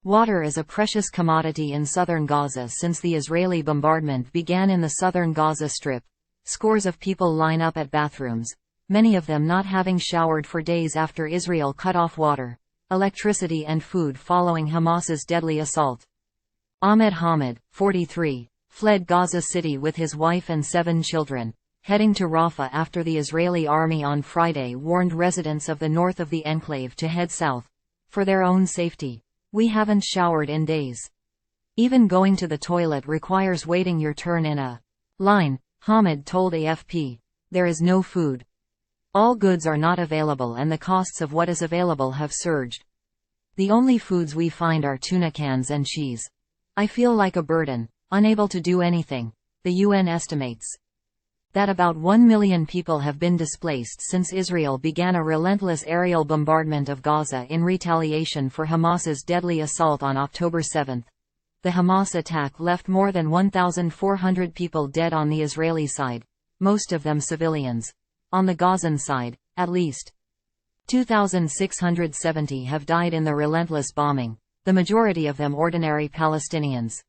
Water is a precious commodity in southern Gaza since the Israeli bombardment began in the southern Gaza Strip. Scores of people line up at bathrooms, many of them not having showered for days after Israel cut off water, electricity and food following Hamas's deadly assault. Ahmed Hamid, 43, fled Gaza City with his wife and 7 children, heading to Rafah after the Israeli army on Friday warned residents of the north of the enclave to head south, for their own safety. "We haven't showered in days. Even going to the toilet requires waiting your turn in a line," Hamid told AFP. "There is no food. All goods are not available and the costs of what is available have surged. The only foods we find are tuna cans and cheese. I feel like a burden, unable to do anything." The UN estimates that about 1 million people have been displaced since Israel began a relentless aerial bombardment of Gaza in retaliation for Hamas's deadly assault on October 7. The Hamas attack left more than 1,400 people dead on the Israeli side, most of them civilians. On the Gazan side, at least 2,670 have died in the relentless bombing, the majority of them ordinary Palestinians.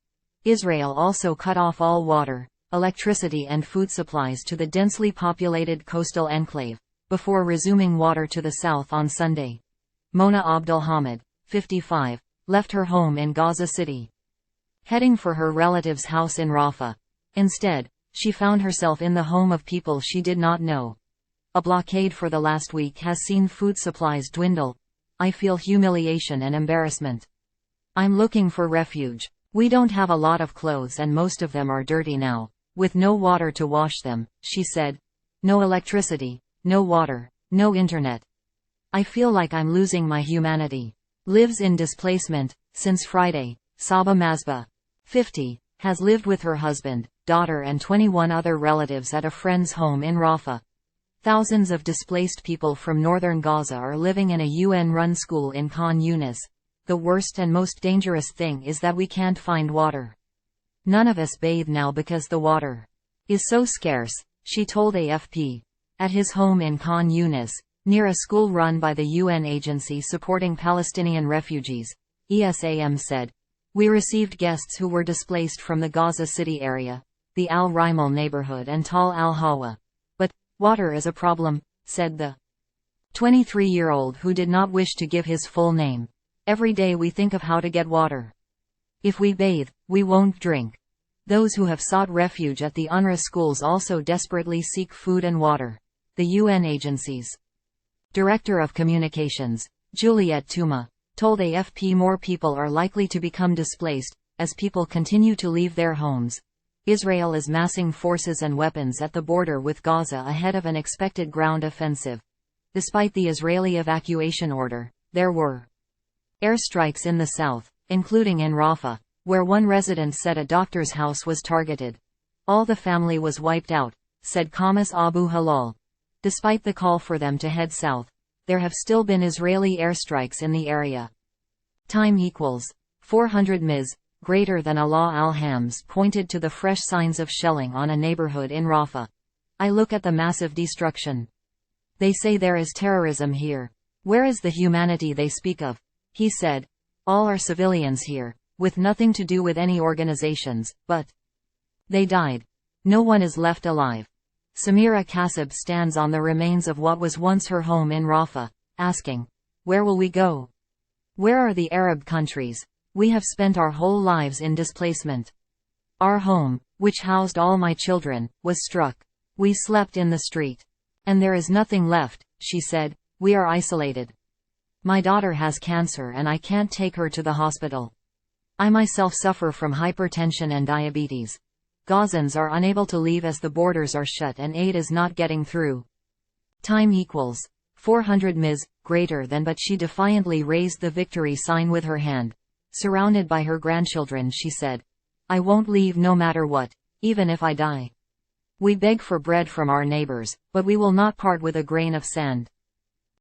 Israel also cut off all water, electricity and food supplies to the densely populated coastal enclave, before resuming water to the south on Sunday. Mona Abdul Hamid, 55, left her home in Gaza City, heading for her relative's house in Rafah. Instead, she found herself in the home of people she did not know. "A blockade for the last week has seen food supplies dwindle. I feel humiliation and embarrassment. I'm looking for refuge. We don't have a lot of clothes and most of them are dirty now, with no water to wash them," she said. "No electricity, no water, no internet. I feel like I'm losing my humanity." Lives in displacement since Friday. Saba Mazba, 50, has lived with her husband, daughter and 21 other relatives at a friend's home in Rafah. Thousands of displaced people from northern Gaza are living in a UN-run school in Khan Yunis. "The worst and most dangerous thing is that we can't find water. None of us bathe now because the water is so scarce," she told AFP. At his home in Khan Yunis, near a school run by the UN agency supporting Palestinian refugees, ESAM said, "We received guests who were displaced from the Gaza City area, the Al-Rimal neighborhood and Tal al-Hawa. But water is a problem," said the 23-year-old who did not wish to give his full name. "Every day we think of how to get water. If we bathe, we won't drink." Those who have sought refuge at the UNRWA schools also desperately seek food and water. The UN agency's Director of Communications, Juliette Touma, told AFP more people are likely to become displaced, as people continue to leave their homes. Israel is massing forces and weapons at the border with Gaza ahead of an expected ground offensive. Despite the Israeli evacuation order, there were airstrikes in the south, including in Rafah, where one resident said a doctor's house was targeted. "All the family was wiped out," said Qamis Abu Halal. Despite the call for them to head south, there have still been Israeli airstrikes in the area. Time equals 400 ms, greater than Allah al-Hams pointed to the fresh signs of shelling on a neighborhood in Rafah. "I look at the massive destruction. They say there is terrorism here. Where is the humanity they speak of?" he said. "All are civilians here, with nothing to do with any organizations, but they died. No one is left alive." Samira Kassab stands on the remains of what was once her home in Rafah, asking, "Where will we go? Where are the Arab countries? We have spent our whole lives in displacement. Our home, which housed all my children, was struck. We slept in the street. And there is nothing left," she said. "We are isolated. My daughter has cancer and I can't take her to the hospital. I myself suffer from hypertension and diabetes. Gazans are unable to leave as the borders are shut and aid is not getting through." Time equals 400 ms, greater than, but she defiantly raised the victory sign with her hand. Surrounded by her grandchildren, she said, "I won't leave no matter what, even if I die. We beg for bread from our neighbors, but we will not part with a grain of sand."